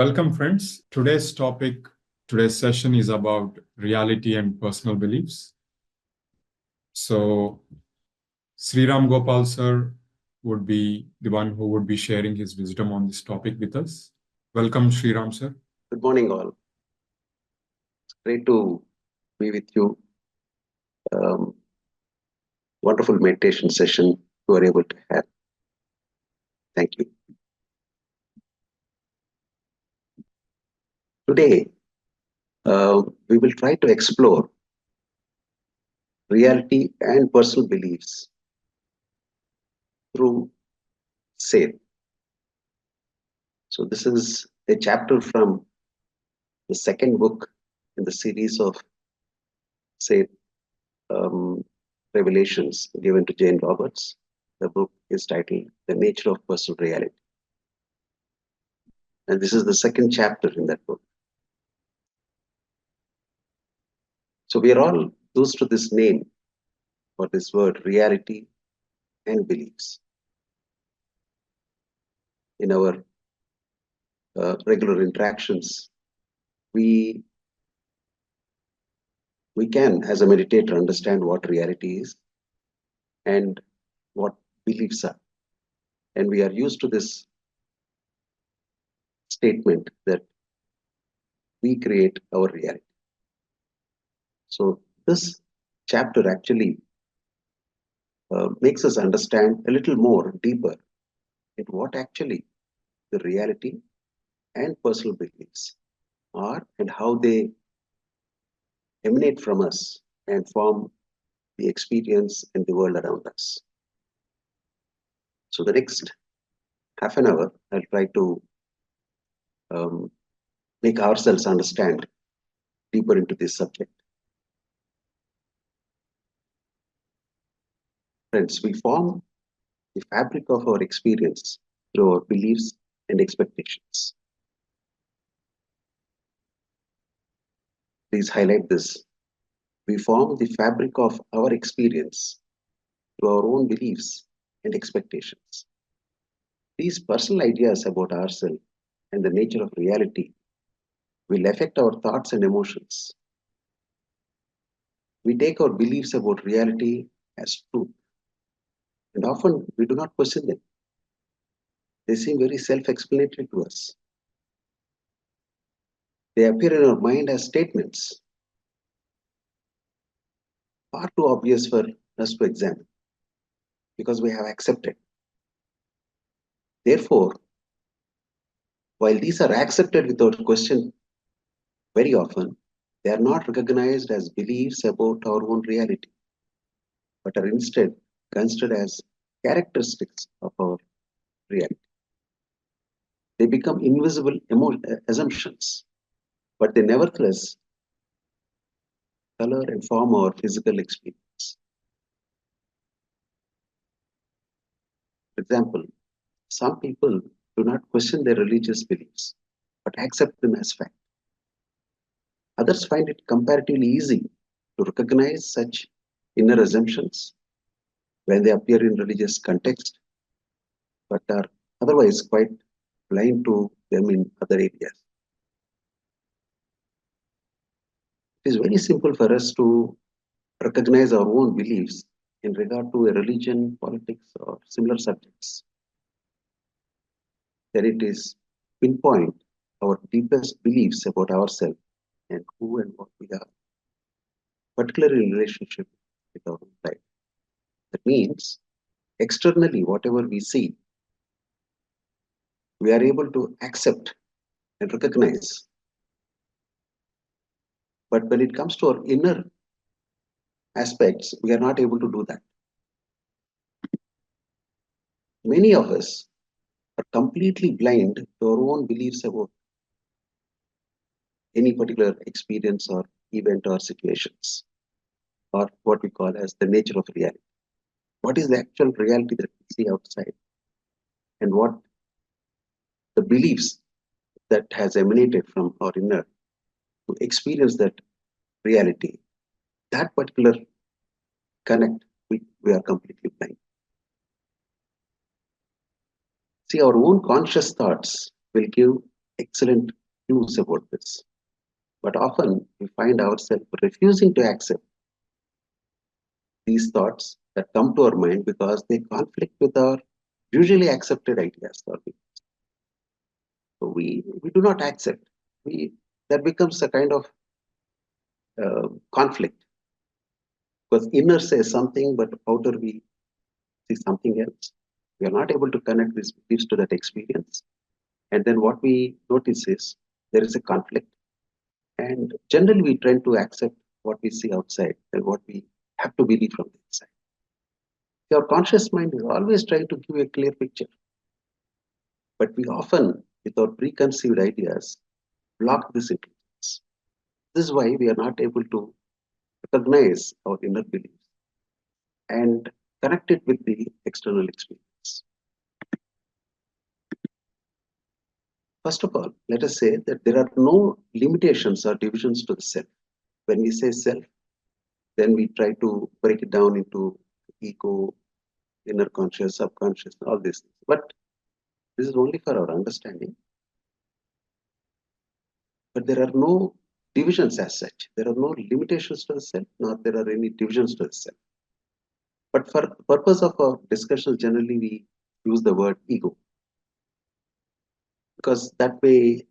Welcome, friends. Today's session is about reality and personal beliefs. So, Sriramgopal sir would be the one who would be sharing his wisdom on this topic with us. Welcome, Sriram sir. Good morning, all. It's great to be with you. Wonderful meditation session you are able to have. Thank you. Today, we will try to explore reality and personal beliefs through Seth. So this is a chapter from the second book in the series of Seth revelations given to Jane Roberts. The book is titled The Nature of Personal Reality. And this is the second chapter in that book. So we are all used to this name or this word, reality and beliefs. In our regular interactions, we can, as a meditator, understand what reality is and what beliefs are. And we are used to this statement that we create our reality. So this chapter actually makes us understand a little more deeper in what actually the reality and personal beliefs are and how they emanate from us and form the experience and the world around us. So the next half an hour, I'll try to make ourselves understand deeper into this subject. Friends, we form the fabric of our experience through our beliefs and expectations. Please highlight this. We form the fabric of our experience through our own beliefs and expectations. These personal ideas about ourselves and the nature of reality will affect our thoughts and emotions. We take our beliefs about reality as truth, and often we do not question them. They seem very self-explanatory to us. They appear in our mind as statements, far too obvious for us to examine, because we have accepted. Therefore, while these are accepted without question, very often they are not recognized as beliefs about our own reality, but are instead considered as characteristics of our reality. They become invisible assumptions, but they nevertheless color and form our physical experience. For example, some people do not question their religious beliefs, but accept them as fact. Others find it comparatively easy to recognize such inner assumptions when they appear in religious context, but are otherwise quite blind to them in other areas. It is very simple for us to recognize our own beliefs in regard to a religion, politics, or similar subjects. Then it is pinpoint our deepest beliefs about ourselves and who and what we are, particularly in relationship with our own life. That means externally, whatever we see, we are able to accept and recognize. But when it comes to our inner aspects, we are not able to do that. Many of us are completely blind to our own beliefs about any particular experience or event or situations, or what we call as the nature of reality. What is the actual reality that we see outside, and what the beliefs that has emanated from our inner to experience that reality, that particular connect, we are completely blind. See, our own conscious thoughts will give excellent clues about this. But often we find ourselves refusing to accept these thoughts that come to our mind because they conflict with our usually accepted ideas or beliefs. So we do not accept. We That becomes a kind of conflict because inner says something, but outer we see something else. We are not able to connect these beliefs to that experience. And then what we notice is there is a conflict. And generally, we tend to accept what we see outside and what we have to believe from the inside. Your conscious mind is always trying to give a clear picture. But we often, with our preconceived ideas, block this intelligence. This is why we are not able to recognize our inner beliefs and connect it with the external experience. First of all, let us say that there are no limitations or divisions to the self. When we say self, then we try to break it down into ego, inner conscious, subconscious, all these things. But this is only for our understanding. But there are no divisions as such. There are no limitations to the self, nor there are any divisions to the self. But for the purpose of our discussion, generally we use the word ego because that may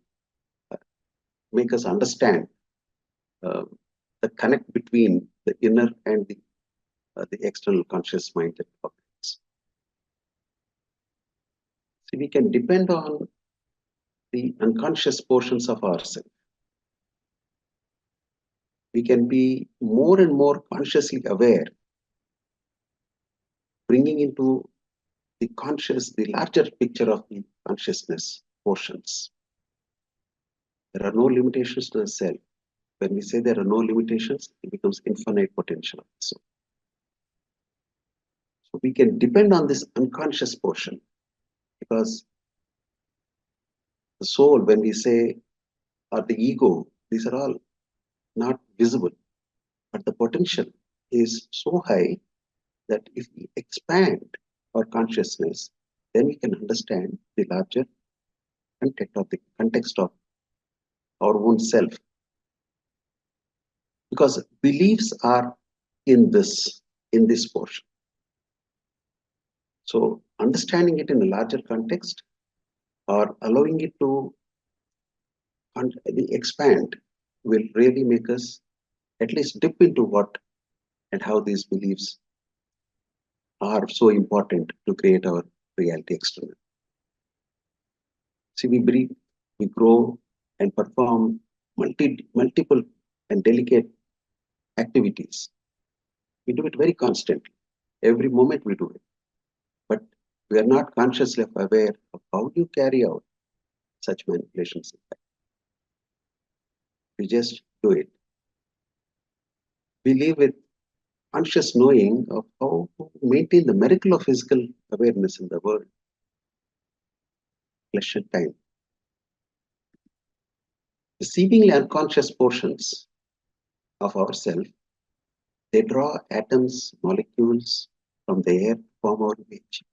make us understand uh, the connect between the inner and the external conscious mind that operates. So we can depend on the unconscious portions of ourselves. We can be more and more consciously aware, bringing into the conscious, the larger picture of the consciousness portions. There are no limitations to the self. When we say there are no limitations, it becomes infinite potential. So we can depend on this unconscious portion because the soul, when we say, or the ego, these are all not visible, but the potential is so high that if we expand our consciousness, then we can understand the larger context of our own self. Because beliefs are in this portion. So understanding it in a larger context or allowing it to expand will really make us at least dip into what and how these beliefs are so important to create our reality externally. See, we breathe, we grow, and perform multiple and delicate activities. We do it very constantly. Every moment we do it. But we are not consciously aware of how you carry out such manipulations. We just do it. We live with conscious knowing of how to maintain the miracle of physical awareness in the world. Flesh and time. The seemingly unconscious portions of ourself, they draw atoms, molecules from the air to form our image.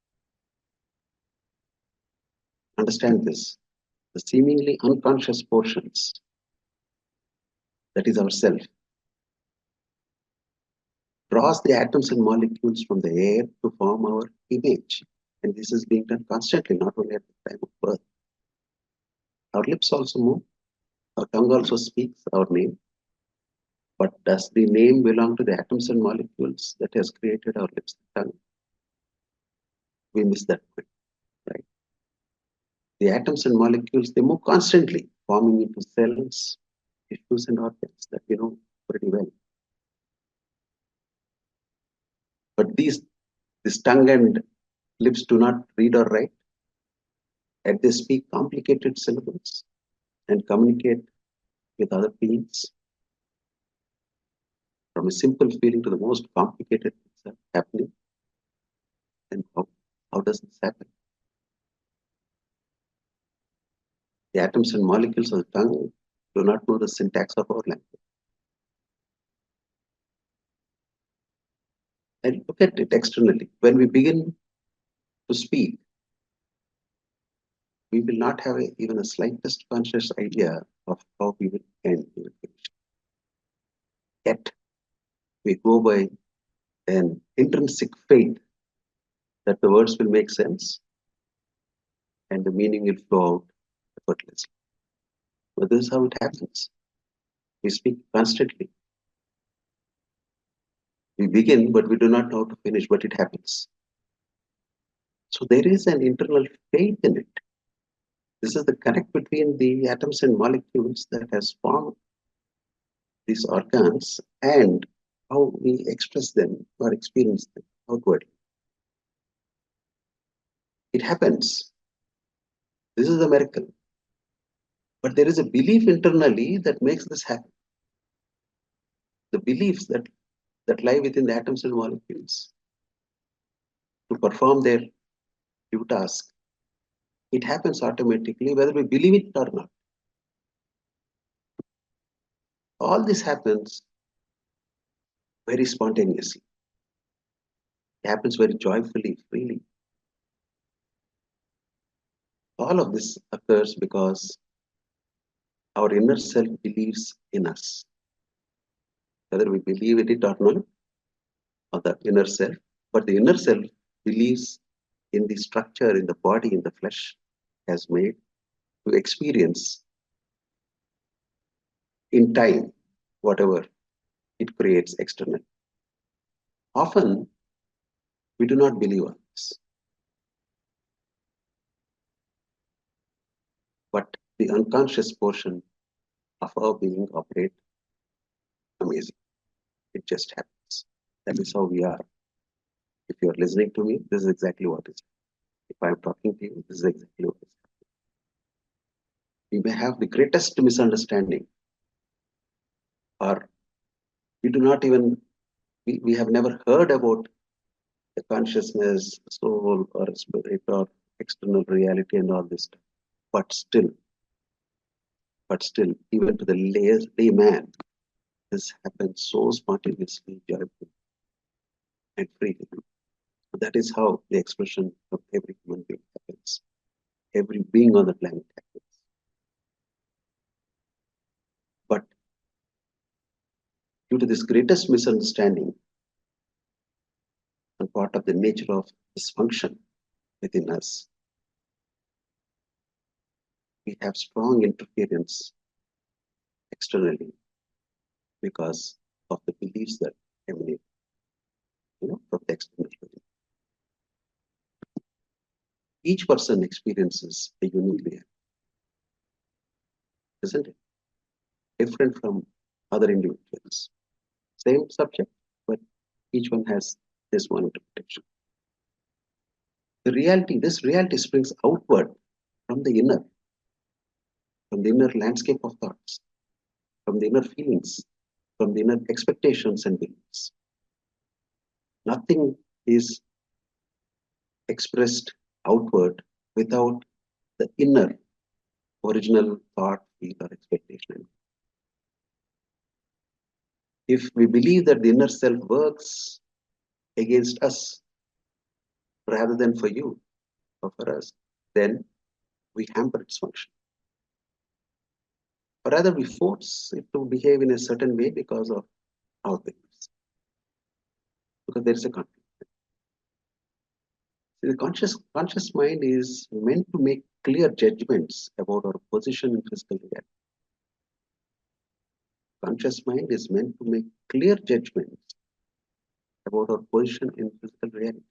Understand this. The seemingly unconscious portions, that is our self, draws the atoms and molecules from the air to form our image. And this is being done constantly, not only at the time of birth. Our lips also move. Our tongue also speaks our name. But does the name belong to the atoms and molecules that has created our lips and tongue? We miss that point, right? The atoms and molecules, they move constantly, forming into cells, tissues, and organs that we know pretty well. But this tongue and lips do not read or write, and they speak complicated syllables and communicate with other beings. From a simple feeling to the most complicated things are happening. And how does this happen? The atoms and molecules of the tongue do not know the syntax of our language. And look at it externally. When we begin to speak, we will not have even a slightest conscious idea of how we will end. Yet we go by an intrinsic faith that the words will make sense and the meaning will flow out effortlessly. But this is how it happens. We speak constantly. We begin, but we do not know how to finish, but it happens. So there is an internal faith in it. This is the connect between the atoms and molecules that has formed these organs and how we express them or experience them outwardly. It happens. This is a miracle. But there is a belief internally that makes this happen. The beliefs that lie within the atoms and molecules to perform their due task. It happens automatically, whether we believe it or not. All this happens very spontaneously. It happens very joyfully, freely. All of this occurs because our inner self believes in us. Whether we believe in it or not, or the inner self, but the inner self believes in the structure, in the body, in the flesh has made to experience in time whatever it creates externally. Often we do not believe on this. But the unconscious portion of our being operate amazing. It just happens. That is how we are. If you are listening to me, this is exactly what is. If I am talking to you, this is exactly what is. We may have the greatest misunderstanding, or we do not even, we have never heard about the consciousness, soul, or spirit, or external reality, and all this stuff. But still, even to the layman, this happens so spontaneously, joyfully, and freely. That is how the expression of every human being happens. Every being on the planet happens. But due to this greatest misunderstanding and part of the nature of dysfunction within us, we have strong interference externally because of the beliefs that emanate, from the external world. Each person experiences a unique reality, isn't it? Different from other individuals. Same subject, but each one has this one interpretation. This reality springs outward from the inner landscape of thoughts, from the inner feelings, from the inner expectations and beliefs. Nothing is expressed outward without the inner original thought, feel, or expectation. If we believe that the inner self works against us rather than for you or for us, then we hamper its function. Or rather, we force it to behave in a certain way because of our beliefs. Because there is a conflict. See, the conscious mind is meant to make clear judgments about our position in physical reality. Conscious mind is meant to make clear judgments about our position in physical reality.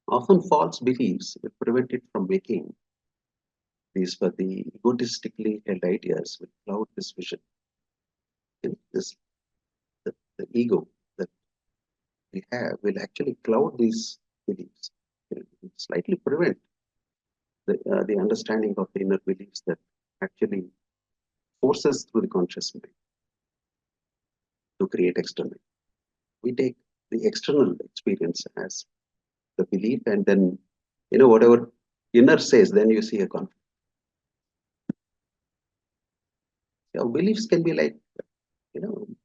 Often false beliefs will prevent it from making these, for the egotistically held ideas will cloud this vision. The ego that we have will actually cloud these beliefs. It will slightly prevent the understanding of the inner beliefs that actually forces through the conscious mind to create external. We take the external experience as the belief, and then whatever inner says, then you see a conflict. Our beliefs can be like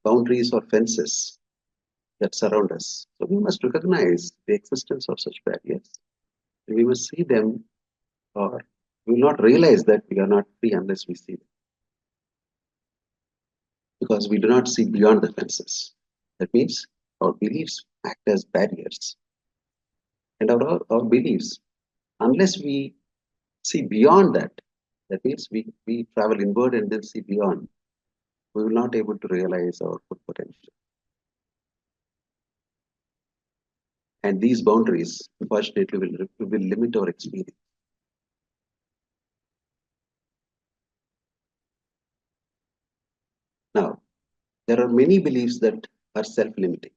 boundaries or fences that surround us. So we must recognize the existence of such barriers. We must see them or We will not realize that we are not free unless we see them. Because we do not see beyond the fences. That means our beliefs act as barriers. And our beliefs, unless we see beyond that, that means we travel inward and then see beyond, we will not able to realize our full potential. And these boundaries, unfortunately, will limit our experience. Now, there are many beliefs that are self-limiting.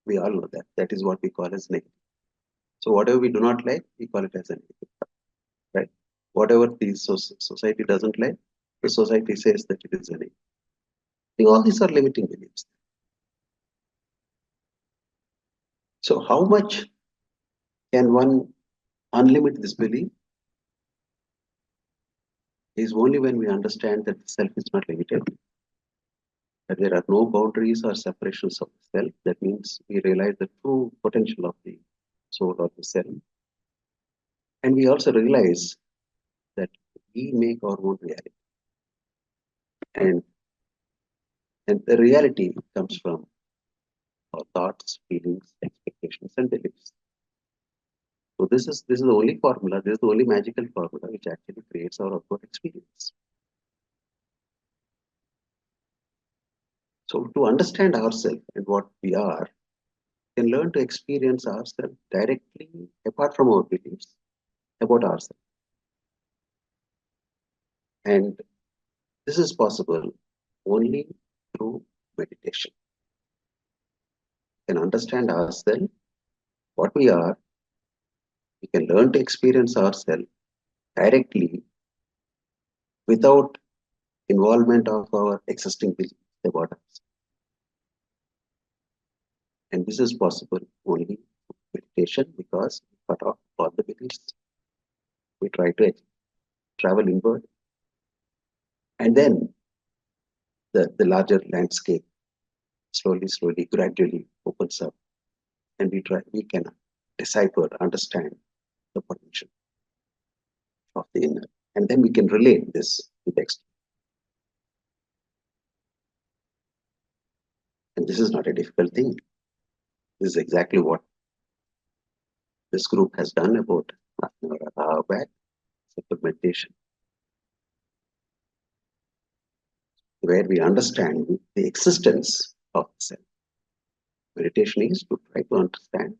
We all know that. That is what we call as negative. So whatever we do not like, we call it as a negative, right? Whatever the society doesn't like, the society says that it is a negative. All these are limiting beliefs. So how much can one unlimit this belief? Is only when we understand that the self is not limited, that there are no boundaries or separations of the self. That means we realize the true potential of the soul or the self. And we also realize that we make our own reality. And the reality comes from our thoughts, feelings, expectations, and beliefs. So this is the only formula, this is the only magical formula which actually creates our outward experience. So to understand ourselves and what we are, we can learn to experience ourselves directly apart from our beliefs about ourselves. And this is possible only through meditation. We can understand ourselves, what we are. We can learn to experience ourselves directly without involvement of our existing beliefs about us. And this is possible only through meditation because we cut off all the beliefs. We try to travel inward. And then the larger landscape slowly, gradually opens up. And we can decipher, understand the potential of the inner. And then we can relate this to the external. And this is not a difficult thing. This is exactly what this group has done about half an hour back, simple meditation, where we understand the existence of the self. Meditation is to try to understand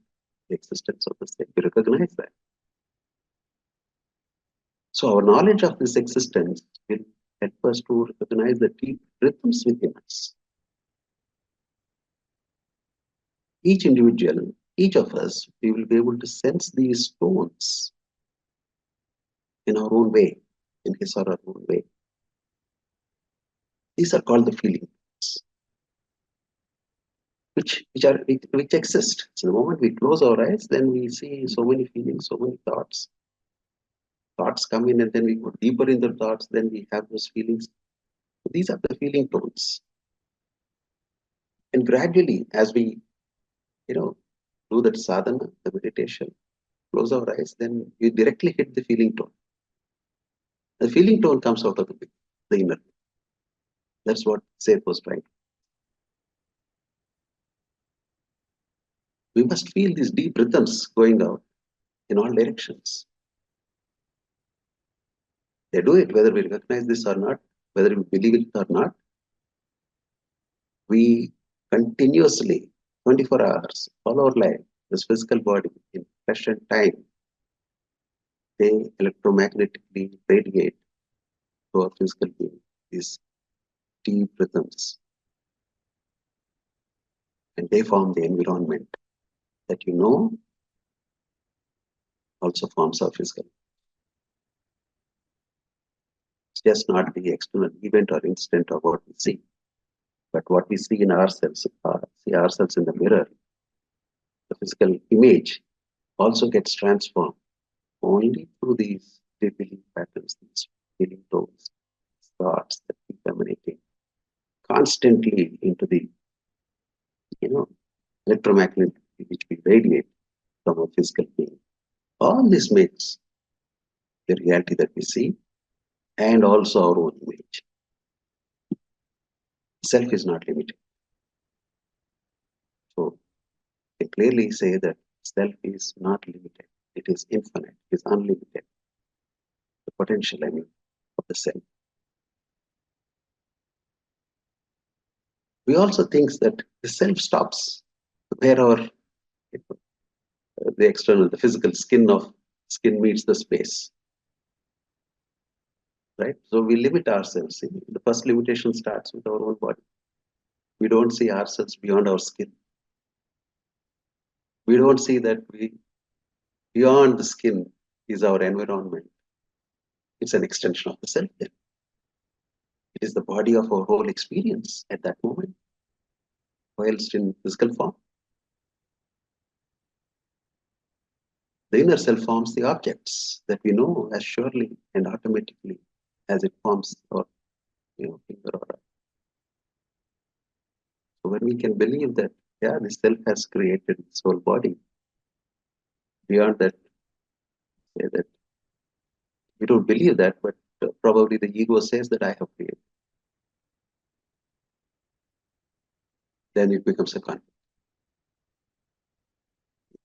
the existence of the self, to recognize that. So our knowledge of this existence will help us to recognize the deep rhythms within us. Each individual, each of us, we will be able to sense these tones in our own way, in his or her own way. These are called the feelings, which exist. So the moment we close our eyes, then we see so many feelings, so many thoughts. Thoughts come in, and then we go deeper in the thoughts. Then we have those feelings. So these are the feeling tones. And gradually, as we, do that sadhana, the meditation, close our eyes, then you directly hit the feeling tone. The feeling tone comes out of the inner. That's what Seth was trying. We must feel these deep rhythms going out in all directions. They do it whether we recognize this or not, whether we believe it or not. We continuously, 24 hours, all our life, this physical body in flesh and time, they electromagnetically radiate to our physical being, these deep rhythms. And they form the environment that also forms our physical. It's just not the external event or incident of what we see, but what we see in ourselves, see ourselves in the mirror. The physical image also gets transformed only through these deep belief patterns, these feeling tones, thoughts that keep emanating constantly into the, electromagnetic which we radiate from our physical being. All this makes the reality that we see, and also our own image. Self is not limited. So I clearly say that self is not limited. It is infinite. It is unlimited. The potential, of the self. We also think that the self stops where the physical skin meets the space. Right? So we limit ourselves. See? The first limitation starts with our own body. We don't see ourselves beyond our skin. We don't see that beyond the skin is our environment. It's an extension of the self then. It is the body of our whole experience at that moment, whilst in physical form. The inner self forms the objects that we know as surely and automatically as it forms our finger or eye. So when we can believe that, yeah, the self has created this whole body, beyond that, say that we don't believe that, but probably the ego says that I have created. Then it becomes a conflict.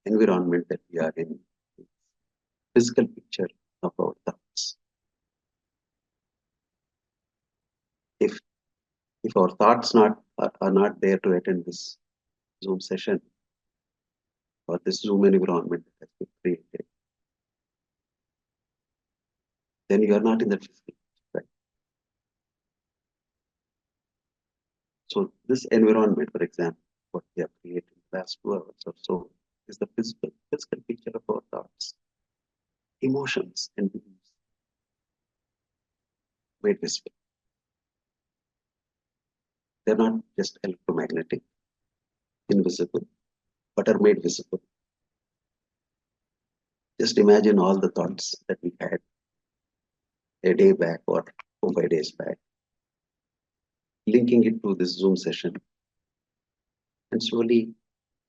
Environment that we are in, physical picture of our thoughts. If our thoughts are not there to attend this Zoom session or this Zoom environment that has been created, then you are not in the physical picture, right? So this environment, for example, what we have created in the last 2 hours or so, is the physical picture of our thoughts, emotions, and beliefs made visible. They're not just electromagnetic, invisible, but are made visible. Just imagine all the thoughts that we had a day back or 4-5 days back, linking it to this Zoom session, and slowly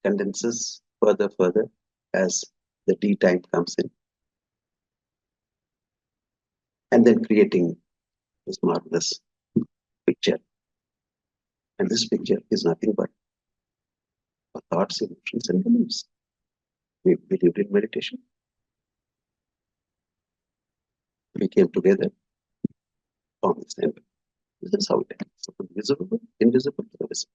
condenses further as the D time comes in, and then creating this marvelous picture. And this picture is nothing but our thoughts, emotions, and beliefs. We believed in meditation. We came together on this end. This is how it happens. So visible, invisible, visible.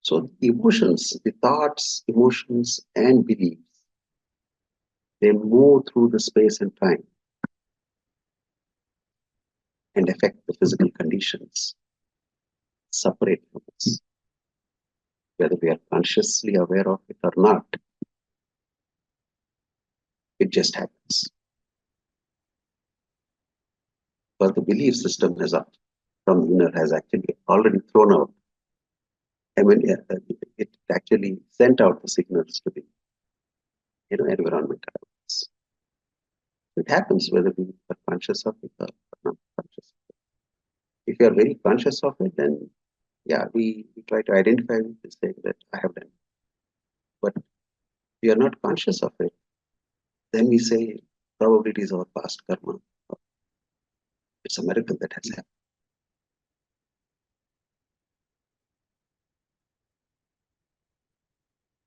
So the emotions, the thoughts, emotions, and beliefs, they move through the space and time and affect the physical conditions separate from us. Whether we are consciously aware of it or not, it just happens. But the belief system from the inner has actually already thrown out. It actually sent out the signals to the environment around us. It happens whether we are conscious of it or not conscious of it. If you are very conscious of it, then yeah, we try to identify with this thing that I have done. But if we are not conscious of it, then we say probably it is our past karma. It's a miracle that has happened.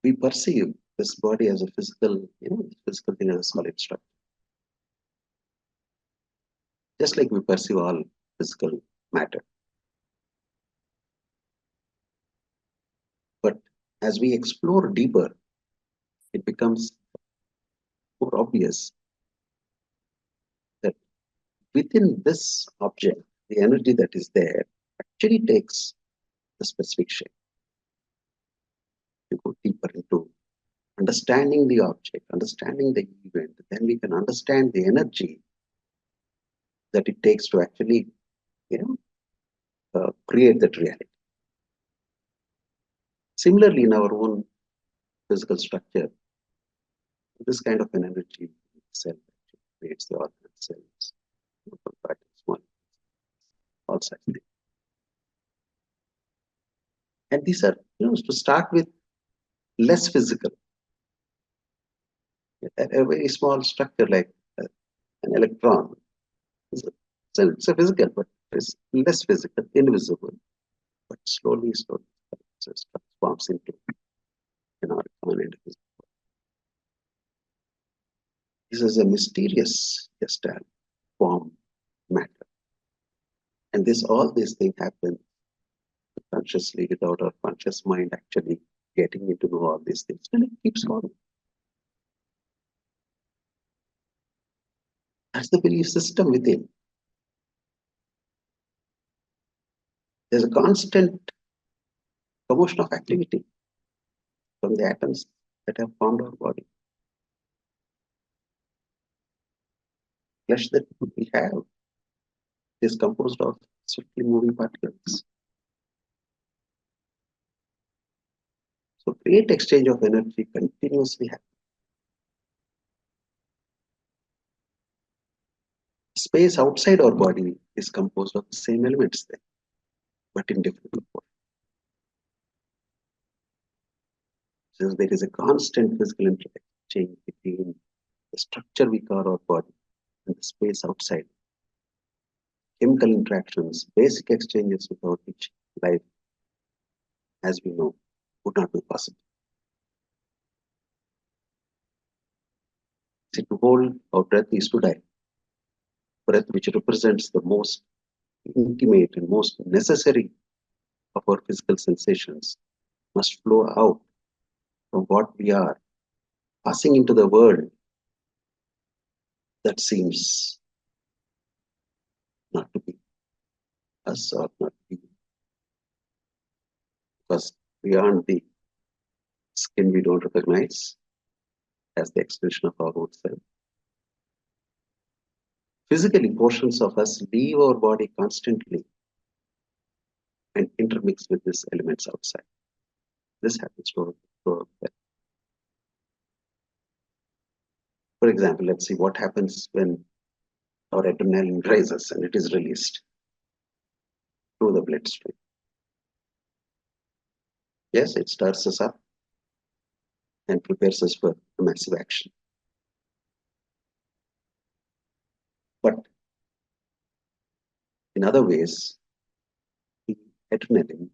We perceive this body as a physical, physical thing as a solid structure. Just like we perceive all physical matter. But as we explore deeper, it becomes more obvious that within this object, the energy that is there actually takes the specific shape. You go deeper into understanding the object, understanding the event, then we can understand the energy that it takes to actually, create that reality. Similarly, in our own physical structure, this kind of an energy itself creates the organ cells, small, all such things. And these are, to start with, less physical. a very small structure like an electron. It's a physical, but it's less physical, invisible, but slowly it just transforms into an organ and this is a mysterious gestalt form matter. And all these things happen consciously without our conscious mind actually getting into know all these things. And it keeps going. That's the belief system within. There's a constant commotion of activity from the atoms that have formed our body. Flesh that we have is composed of swiftly moving particles. So great exchange of energy continuously happens. Space outside our body is composed of the same elements there, but in different proportions. So there is a constant physical interchange between the structure we call our body and the space outside. Chemical interactions, basic exchanges without which life, as we know, would not be possible. See, to hold our breath is to die. Breath, which represents the most intimate and most necessary of our physical sensations, must flow out from what we are, passing into the world that seems not to be us or not to be. Because beyond the skin we don't recognize as the expression of our own self. Physically, portions of us leave our body constantly and intermix with these elements outside. This happens to our breath. For example, let's see what happens when our adrenaline rises and it is released through the bloodstream. Yes, it stirs us up and prepares us for a massive action. But in other ways, the adrenaline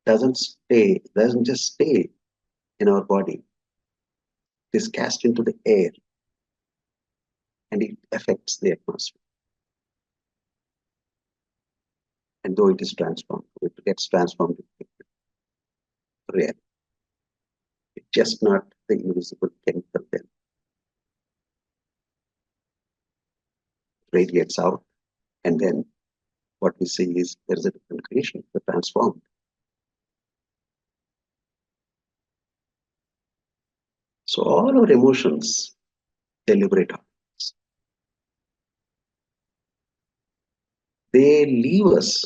doesn't just stay in our body. It is cast into the air and it affects the atmosphere. And though it is transformed, it gets transformed into reality. It's just not the invisible chemical then. It radiates out, and then what we see is there is a different creation, the transformed. So all our emotions, they liberate us. They leave us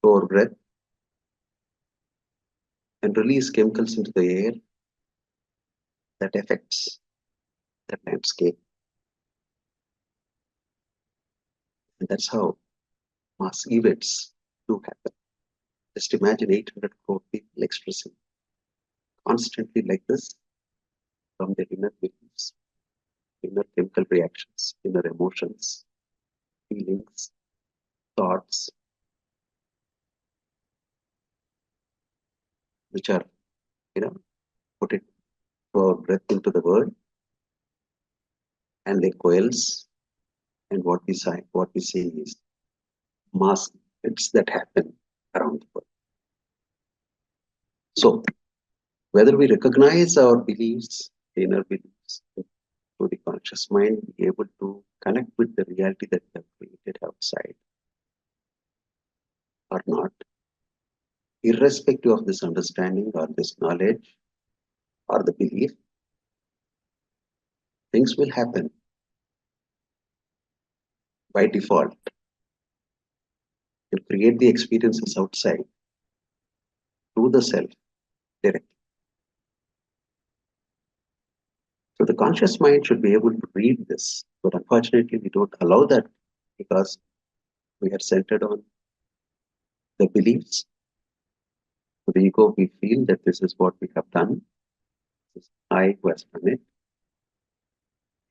to our breath and release chemicals into the air that affects the landscape. And that's how mass events do happen. Just imagine 800 crore people expressing constantly like this from their inner beliefs, inner chemical reactions, inner emotions, feelings, thoughts, which are, put it for breath into the world, and they coalesce. And what we see is mass events that happen around the world. So, whether we recognize our beliefs, the inner beliefs, through the conscious mind, be able to connect with the reality that we have created outside, or not, irrespective of this understanding or this knowledge or the belief, things will happen by default. You create the experiences outside through the self directly. So the conscious mind should be able to read this, but unfortunately we don't allow that because we are centered on the beliefs. The ego, we feel that this is what we have done, this is I who has done it.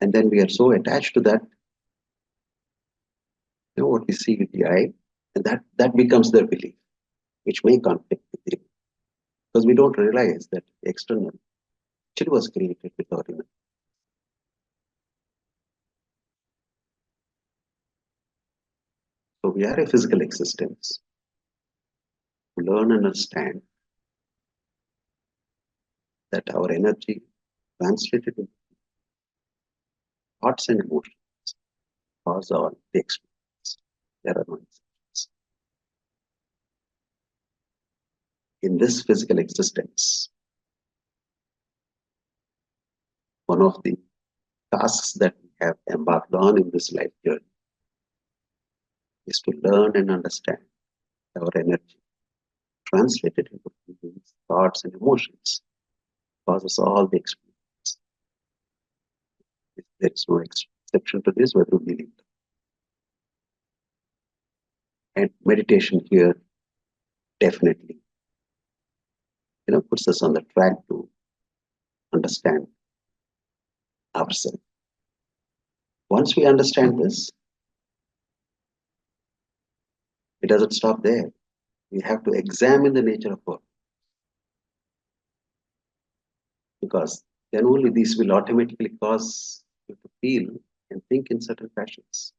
And then we are so attached to that, what we see with the eye, and that becomes their belief, which may conflict with it. Because we don't realize that the external actually was created with our inner. So we are a physical existence. To learn and understand that our energy translated in thoughts and emotions cause all the experience. There are no exceptions. In this physical existence, one of the tasks that we have embarked on in this life journey is to learn and understand our energy translated into feelings, thoughts, and emotions causes all the experience. There is no exception to this, whether we believe. And meditation here definitely, puts us on the track to understand ourselves. Once we understand this, it doesn't stop there. We have to examine the nature of work, because then only this will automatically cause you to feel and think in certain fashions.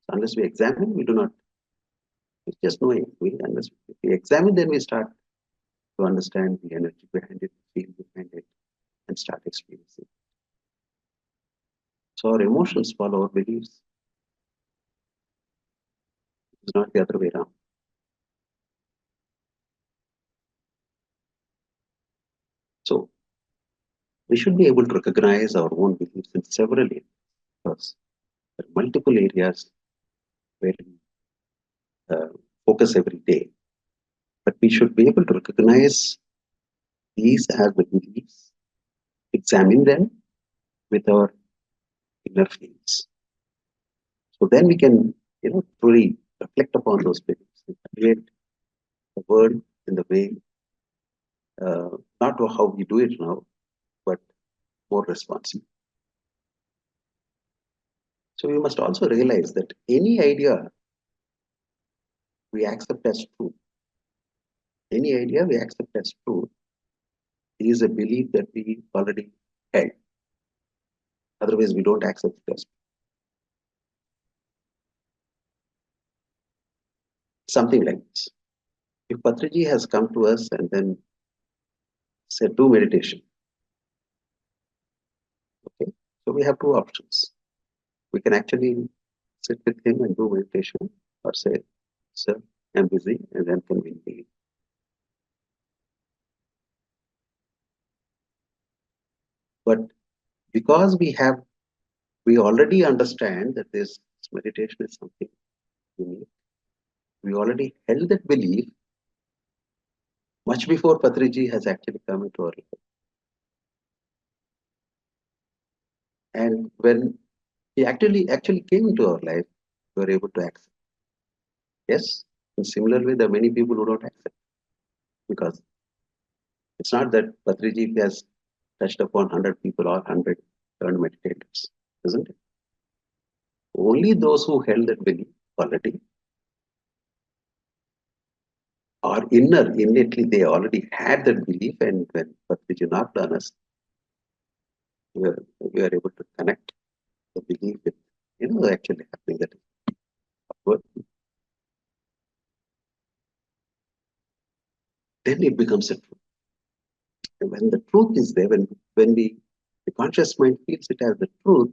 So unless we examine, we do not. It's just knowing. Unless we examine, then we start to understand the energy behind it, the feel behind it, and start experiencing. So our emotions follow our beliefs. It's not the other way around. So we should be able to recognize our own beliefs in several areas, because there are multiple areas where we focus every day. But we should be able to recognize these as the beliefs, examine them with our inner feelings. So then we can, truly reflect upon those beliefs and create the world in the way, not how we do it now, but more responsibly. So we must also realize that any idea we accept as true, any idea we accept as true is a belief that we already held. Otherwise, we don't accept it as true. Something like this. If Patriji has come to us and then said, do meditation, okay, so we have two options. We can actually sit with him and do meditation, or say, sir, I'm busy, and then convene me. But because we already understand that this meditation is something unique, we already held that belief much before Patriji has actually come into our life. And when he actually came into our life, we were able to accept. Yes, in similar way, there are many people who don't accept, because it's not that Patriji has touched upon 100 people or 100 turned meditators, isn't it? Only those who held that belief already, or innately, they already had that belief, and when Patriji knocked on us, we are able to connect the belief with, actually happening that work. Then it becomes a truth. And when the truth is there, when the conscious mind feels it as the truth,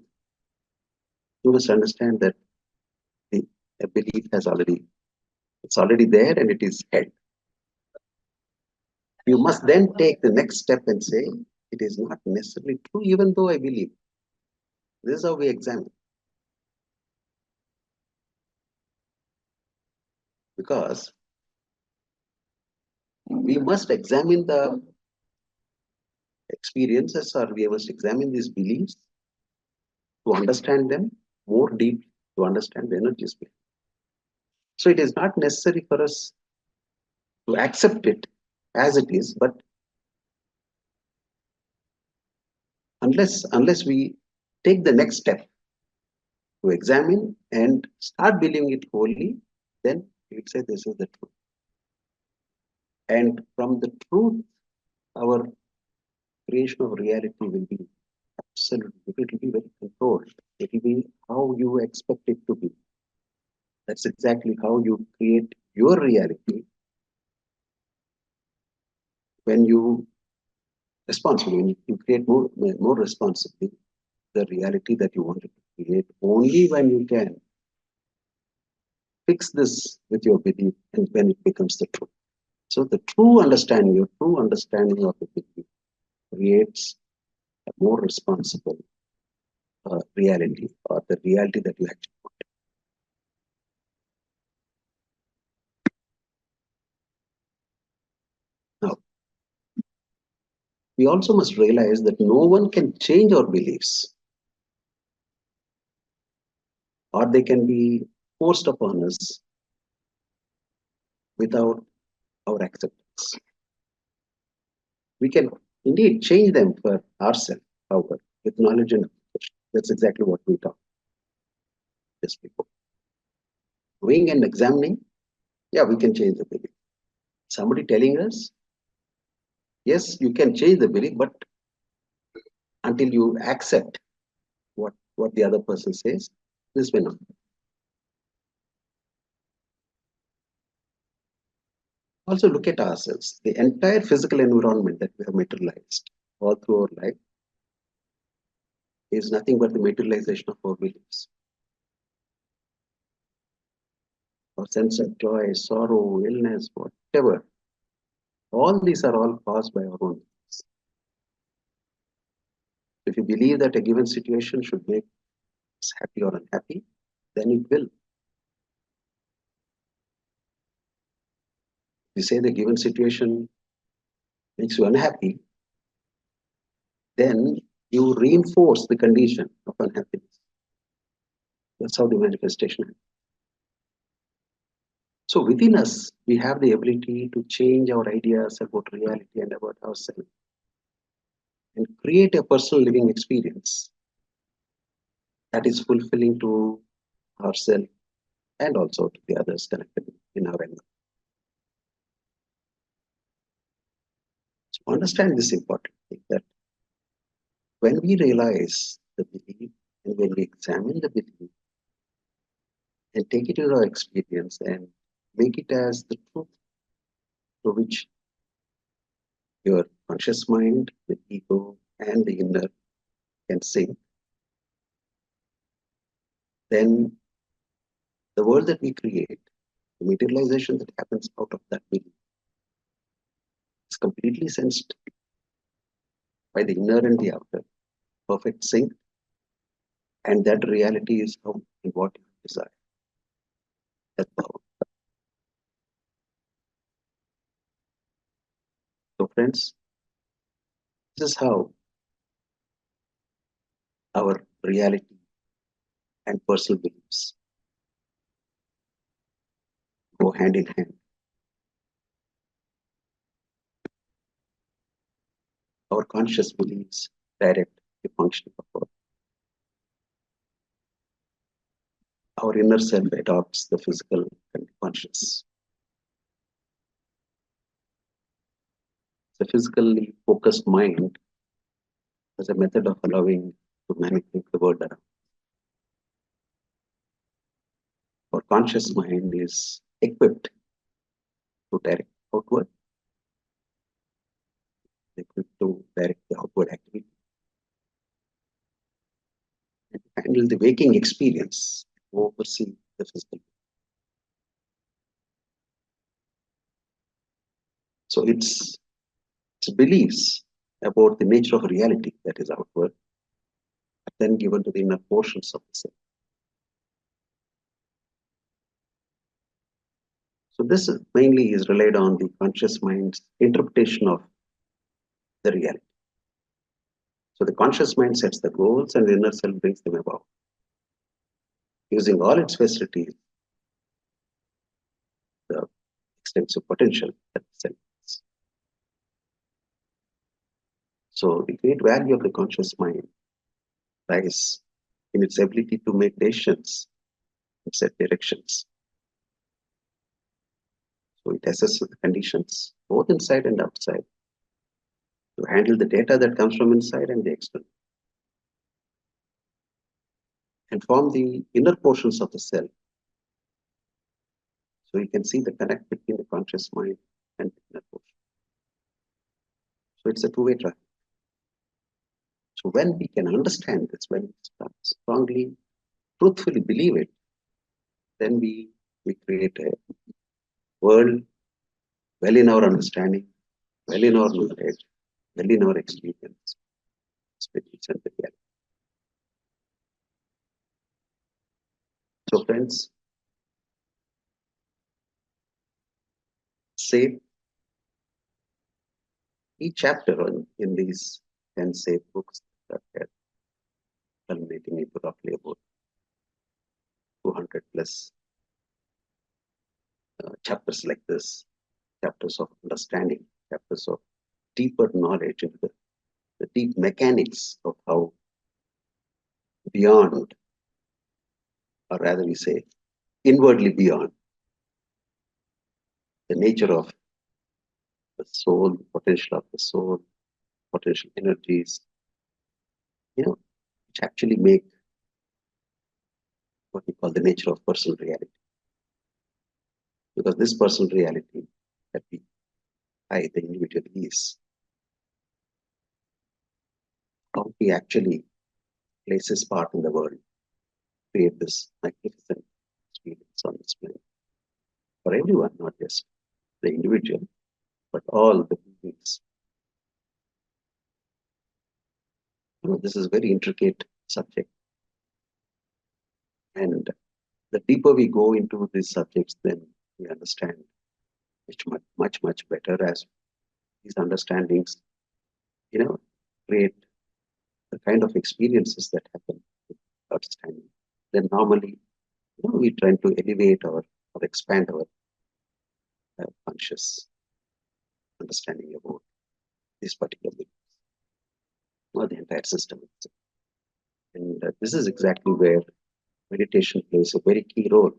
you must understand that the belief it's already there and it is held. You must then take the next step and say, it is not necessarily true, even though I believe. This is how we examine. Because we must examine the experiences, or we must examine these beliefs to understand them more deeply, to understand the energies behind. So it is not necessary for us to accept it as it is, but unless we take the next step to examine and start believing it wholly, then we would say this is the truth. And from the truth, our creation of reality will be absolutely, it will be very controlled. It will be how you expect it to be. That's exactly how you create your reality when you responsibly, when you create more responsibly the reality that you wanted to create. Only when you can fix this with your belief and when it becomes the truth. So the true understanding, your true understanding of the belief creates a more responsible reality or the reality that you actually want. Now, we also must realize that no one can change our beliefs or they can be forced upon us without our acceptance. We can indeed change them for ourselves, however, with knowledge and application. That's exactly what we talked just before. Knowing and examining, yeah, we can change the belief. Somebody telling us, yes, you can change the belief, but until you accept what the other person says, this may not. Also look at ourselves. The entire physical environment that we have materialized all through our life is nothing but the materialization of our beliefs. Our sense of joy, sorrow, illness, whatever. All these are all caused by our own beliefs. If you believe that a given situation should make us happy or unhappy, then it will. If you say the given situation makes you unhappy, then you reinforce the condition of unhappiness. That's how the manifestation happens. So within us, we have the ability to change our ideas about reality and about ourselves and create a personal living experience that is fulfilling to ourselves and also to the others connected in our environment. So understand this important thing that when we realize the belief and when we examine the belief and take it into our experience and make it as the truth to which your conscious mind, the ego, and the inner can sink, then the world that we create, the materialization that happens out of that belief, is completely sensed by the inner and the outer, perfect sync, and that reality is how and what you desire. That's power. So, friends, this is how our reality and personal beliefs go hand in hand. Our conscious beliefs direct the functioning of our inner self adopts the physical and conscious. The physically focused mind as a method of allowing to manipulate the world around. Our conscious mind is equipped to direct outward, equipped to direct the outward activity, and handle the waking experience, oversee the physical. So it's beliefs about the nature of reality that is outward, then given to the inner portions of the self. So this mainly is relied on the conscious mind's interpretation of the reality. So the conscious mind sets the goals and the inner self brings them about. Using all its facilities, the extensive potential that the self has. So the great value of the conscious mind lies in its ability to make decisions and set directions. So it assesses the conditions, both inside and outside, to handle the data that comes from inside and the external, and form the inner portions of the self. So you can see the connect between the conscious mind and the inner portion. So it's a two-way traffic. So when we can understand this, when we start strongly, truthfully believe it, then we create a world well in our understanding, well in our knowledge, well in our experience, experience and the reality. So friends, say each chapter in these 10 safe books that are culminating into roughly about 200 plus chapters like this, chapters of understanding, chapters of deeper knowledge into the deep mechanics of how beyond, or rather we say inwardly beyond, the nature of the soul, potential of the soul, potential energies, which actually make what we call the nature of personal reality. Because this personal reality that the individual is, how he actually plays his part in the world, create this magnificent experience on this planet. For everyone, not just the individual, but all the beings. This is a very intricate subject. And the deeper we go into these subjects, then we understand much better as these understandings, create the kind of experiences that happen with understanding. Then normally, we try to elevate or expand our conscious understanding about this particular thing, or the entire system itself. And this is exactly where meditation plays a very key role